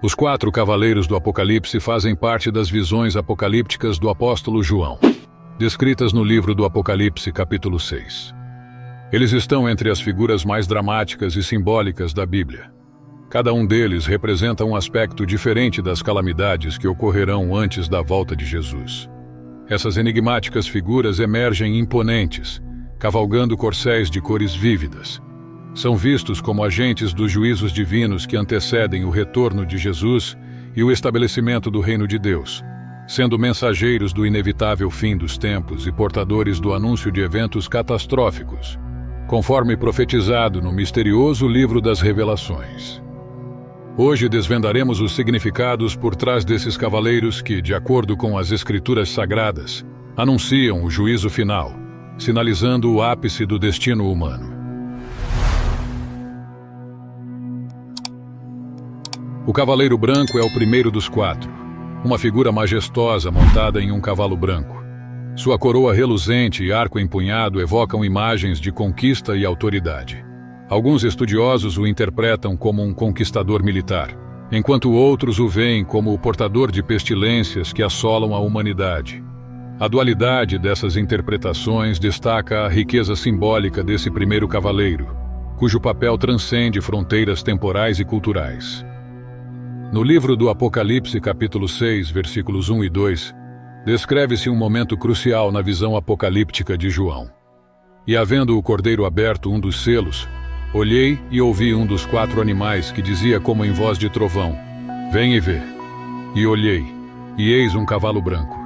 Os 4 cavaleiros do Apocalipse fazem parte das visões apocalípticas do apóstolo João, descritas no livro do Apocalipse, capítulo 6. Eles estão entre as figuras mais dramáticas e simbólicas da Bíblia. Cada um deles representa um aspecto diferente das calamidades que ocorrerão antes da volta de Jesus. Essas enigmáticas figuras emergem imponentes, cavalgando corcéis de cores vívidas. São vistos como agentes dos juízos divinos que antecedem o retorno de Jesus e o estabelecimento do reino de Deus, sendo mensageiros do inevitável fim dos tempos e portadores do anúncio de eventos catastróficos, conforme profetizado no misterioso livro das Revelações. Hoje desvendaremos os significados por trás desses cavaleiros que, de acordo com as Escrituras Sagradas, anunciam o juízo final, sinalizando o ápice do destino humano. O cavaleiro branco é o primeiro dos 4, uma figura majestosa montada em um cavalo branco. Sua coroa reluzente e arco empunhado evocam imagens de conquista e autoridade. Alguns estudiosos o interpretam como um conquistador militar, enquanto outros o veem como o portador de pestilências que assolam a humanidade. A dualidade dessas interpretações destaca a riqueza simbólica desse primeiro cavaleiro, cujo papel transcende fronteiras temporais e culturais. No livro do Apocalipse, capítulo 6, versículos 1 e 2, descreve-se um momento crucial na visão apocalíptica de João. E havendo o cordeiro aberto um dos selos, olhei e ouvi um dos 4 animais que dizia como em voz de trovão: Vem e vê. E olhei, e eis um cavalo branco.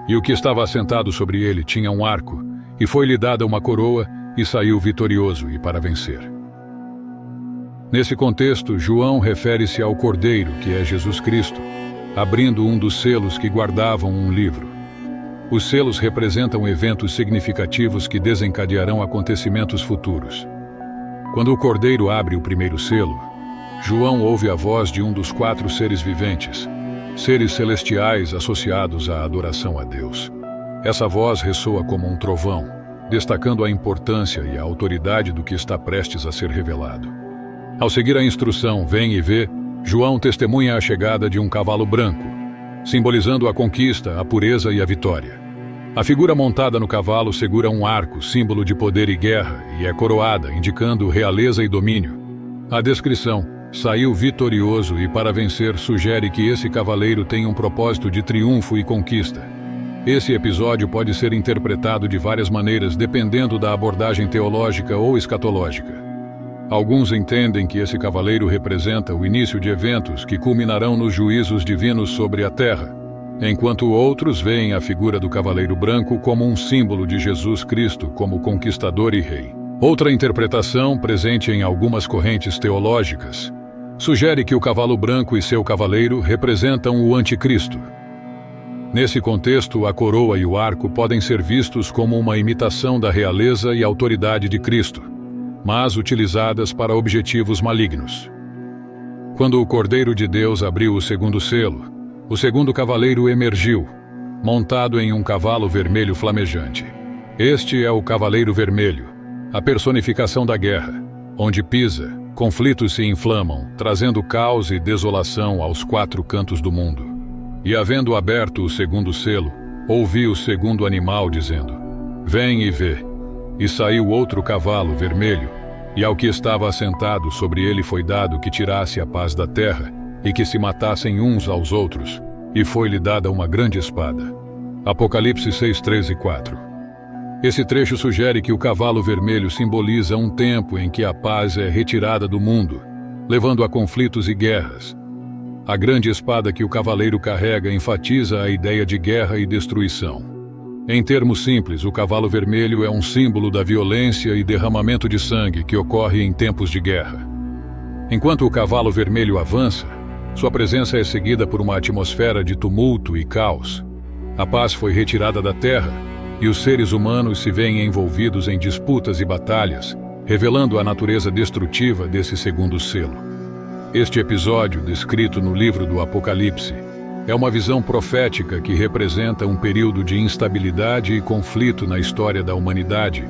E o que estava assentado sobre ele tinha um arco, e foi-lhe dada uma coroa, e saiu vitorioso e para vencer. Nesse contexto, João refere-se ao Cordeiro, que é Jesus Cristo, abrindo um dos selos que guardavam um livro. Os selos representam eventos significativos que desencadearão acontecimentos futuros. Quando o Cordeiro abre o primeiro selo, João ouve a voz de um dos 4 seres viventes, seres celestiais associados à adoração a Deus. Essa voz ressoa como um trovão, destacando a importância e a autoridade do que está prestes a ser revelado. Ao seguir a instrução "Vem e vê", João testemunha a chegada de um cavalo branco, simbolizando a conquista, a pureza e a vitória. A figura montada no cavalo segura um arco, símbolo de poder e guerra, e é coroada, indicando realeza e domínio. A descrição "saiu vitorioso e para vencer" sugere que esse cavaleiro tem um propósito de triunfo e conquista. Esse episódio pode ser interpretado de várias maneiras dependendo da abordagem teológica ou escatológica. Alguns entendem que esse cavaleiro representa o início de eventos que culminarão nos juízos divinos sobre a terra, enquanto outros veem a figura do cavaleiro branco como um símbolo de Jesus Cristo como conquistador e rei. Outra interpretação, presente em algumas correntes teológicas, sugere que o cavalo branco e seu cavaleiro representam o anticristo. Nesse contexto, a coroa e o arco podem ser vistos como uma imitação da realeza e autoridade de Cristo, mas utilizadas para objetivos malignos. Quando o Cordeiro de Deus abriu o segundo selo, o segundo cavaleiro emergiu, montado em um cavalo vermelho flamejante. Este é o Cavaleiro Vermelho, a personificação da guerra. Onde pisa, conflitos se inflamam, trazendo caos e desolação aos 4 cantos do mundo. E havendo aberto o segundo selo, ouvi o segundo animal dizendo: Vem e vê. E saiu outro cavalo vermelho, e ao que estava assentado sobre ele foi dado que tirasse a paz da terra, e que se matassem uns aos outros, e foi-lhe dada uma grande espada. Apocalipse 6, 3 e 4. Esse trecho sugere que o cavalo vermelho simboliza um tempo em que a paz é retirada do mundo, levando a conflitos e guerras. A grande espada que o cavaleiro carrega enfatiza a ideia de guerra e destruição. Em termos simples, o cavalo vermelho é um símbolo da violência e derramamento de sangue que ocorre em tempos de guerra. Enquanto o cavalo vermelho avança, sua presença é seguida por uma atmosfera de tumulto e caos. A paz foi retirada da terra, e os seres humanos se veem envolvidos em disputas e batalhas, revelando a natureza destrutiva desse segundo selo. Este episódio, descrito no livro do Apocalipse, é uma visão profética que representa um período de instabilidade e conflito na história da humanidade,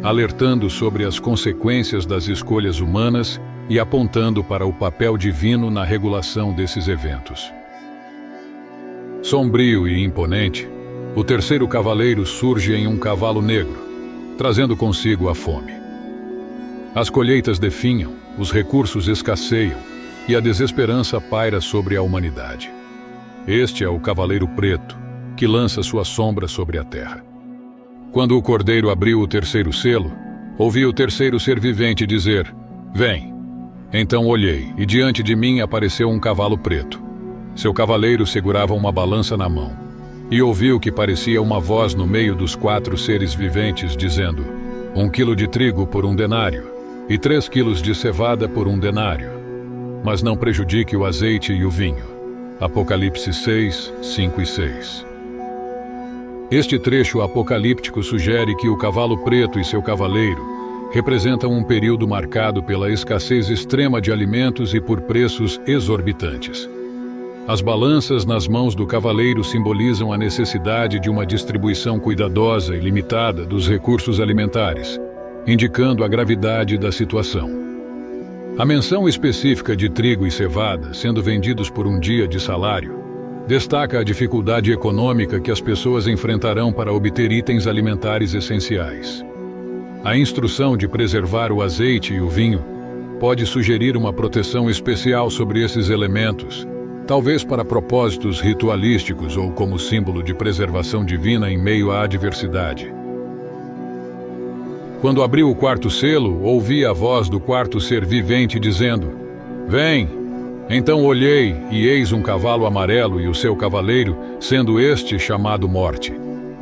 alertando sobre as consequências das escolhas humanas e apontando para o papel divino na regulação desses eventos. Sombrio e imponente, o terceiro cavaleiro surge em um cavalo negro, trazendo consigo a fome. As colheitas definham, os recursos escasseiam e a desesperança paira sobre a humanidade. Este é o Cavaleiro Preto, que lança sua sombra sobre a terra. Quando o cordeiro abriu o terceiro selo, ouvi o terceiro ser vivente dizer: "Vem." Então olhei, e diante de mim apareceu um cavalo preto. Seu cavaleiro segurava uma balança na mão, e ouvi o que parecia uma voz no meio dos 4 seres viventes dizendo: 1 quilo de trigo por 1 denário, e 3 quilos de cevada por 1 denário. Mas não prejudique o azeite e o vinho. Apocalipse 6, 5 e 6. Este trecho apocalíptico sugere que o cavalo preto e seu cavaleiro representam um período marcado pela escassez extrema de alimentos e por preços exorbitantes. As balanças nas mãos do cavaleiro simbolizam a necessidade de uma distribuição cuidadosa e limitada dos recursos alimentares, indicando a gravidade da situação. A menção específica de trigo e cevada, sendo vendidos por 1 dia de salário, destaca a dificuldade econômica que as pessoas enfrentarão para obter itens alimentares essenciais. A instrução de preservar o azeite e o vinho pode sugerir uma proteção especial sobre esses elementos, talvez para propósitos ritualísticos ou como símbolo de preservação divina em meio à adversidade. Quando abriu o 4º selo, ouvi a voz do 4º ser vivente dizendo: "Vem!" Então olhei, e eis um cavalo amarelo e o seu cavaleiro, sendo este chamado Morte.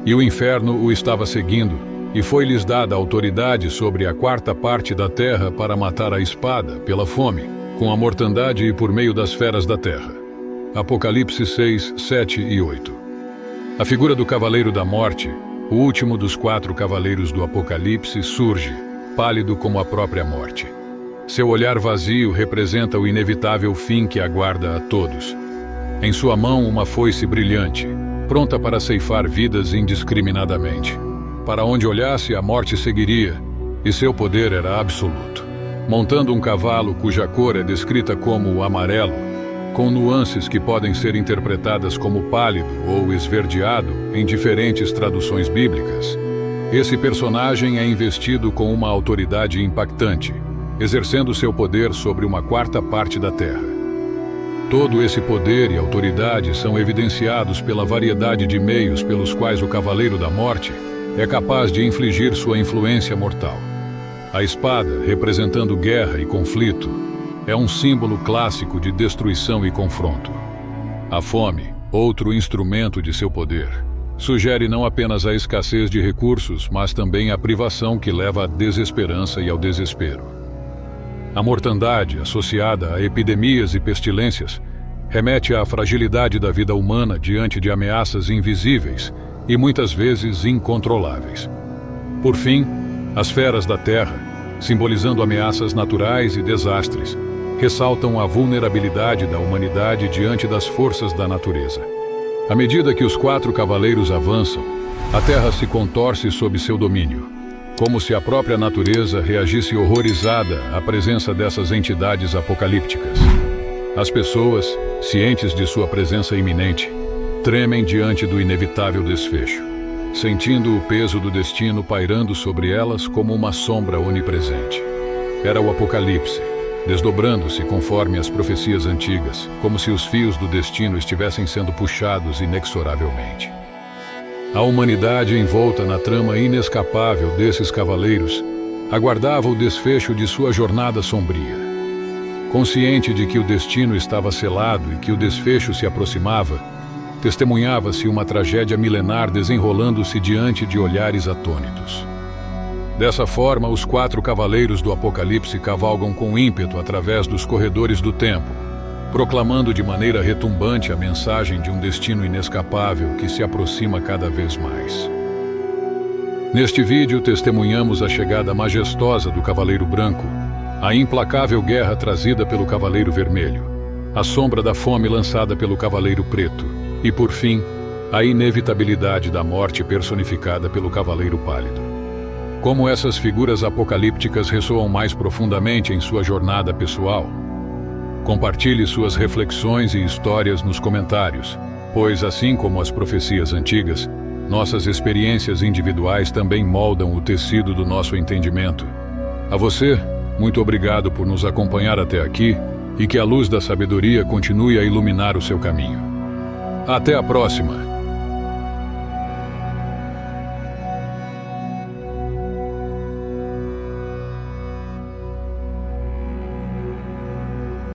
E o inferno o estava seguindo, e foi-lhes dada autoridade sobre a 4ª parte da terra para matar a espada, pela fome, com a mortandade e por meio das feras da terra. Apocalipse 6, 7 e 8. A figura do Cavaleiro da Morte, o último dos 4 cavaleiros do Apocalipse, surge, pálido como a própria morte. Seu olhar vazio representa o inevitável fim que aguarda a todos. Em sua mão uma foice brilhante, pronta para ceifar vidas indiscriminadamente. Para onde olhasse, a morte seguiria, e seu poder era absoluto. Montando um cavalo cuja cor é descrita como amarelo, com nuances que podem ser interpretadas como pálido ou esverdeado em diferentes traduções bíblicas, esse personagem é investido com uma autoridade impactante, exercendo seu poder sobre uma 4ª parte da terra. Todo esse poder e autoridade são evidenciados pela variedade de meios pelos quais o Cavaleiro da Morte é capaz de infligir sua influência mortal. A espada, representando guerra e conflito, é um símbolo clássico de destruição e confronto. A fome, outro instrumento de seu poder, sugere não apenas a escassez de recursos, mas também a privação que leva à desesperança e ao desespero. A mortandade, associada a epidemias e pestilências, remete à fragilidade da vida humana diante de ameaças invisíveis e muitas vezes incontroláveis. Por fim, as feras da terra, simbolizando ameaças naturais e desastres, ressaltam a vulnerabilidade da humanidade diante das forças da natureza. À medida que os 4 cavaleiros avançam, a terra se contorce sob seu domínio, como se a própria natureza reagisse horrorizada à presença dessas entidades apocalípticas. As pessoas, cientes de sua presença iminente, tremem diante do inevitável desfecho, sentindo o peso do destino pairando sobre elas como uma sombra onipresente. Era o Apocalipse, desdobrando-se conforme as profecias antigas, como se os fios do destino estivessem sendo puxados inexoravelmente. A humanidade, envolta na trama inescapável desses cavaleiros, aguardava o desfecho de sua jornada sombria. Consciente de que o destino estava selado e que o desfecho se aproximava, testemunhava-se uma tragédia milenar desenrolando-se diante de olhares atônitos. Dessa forma, os 4 cavaleiros do Apocalipse cavalgam com ímpeto através dos corredores do tempo, proclamando de maneira retumbante a mensagem de um destino inescapável que se aproxima cada vez mais. Neste vídeo, testemunhamos a chegada majestosa do Cavaleiro Branco, a implacável guerra trazida pelo Cavaleiro Vermelho, a sombra da fome lançada pelo Cavaleiro Preto e, por fim, a inevitabilidade da morte personificada pelo Cavaleiro Pálido. Como essas figuras apocalípticas ressoam mais profundamente em sua jornada pessoal? Compartilhe suas reflexões e histórias nos comentários, pois, assim como as profecias antigas, nossas experiências individuais também moldam o tecido do nosso entendimento. A você, muito obrigado por nos acompanhar até aqui e que a luz da sabedoria continue a iluminar o seu caminho. Até a próxima!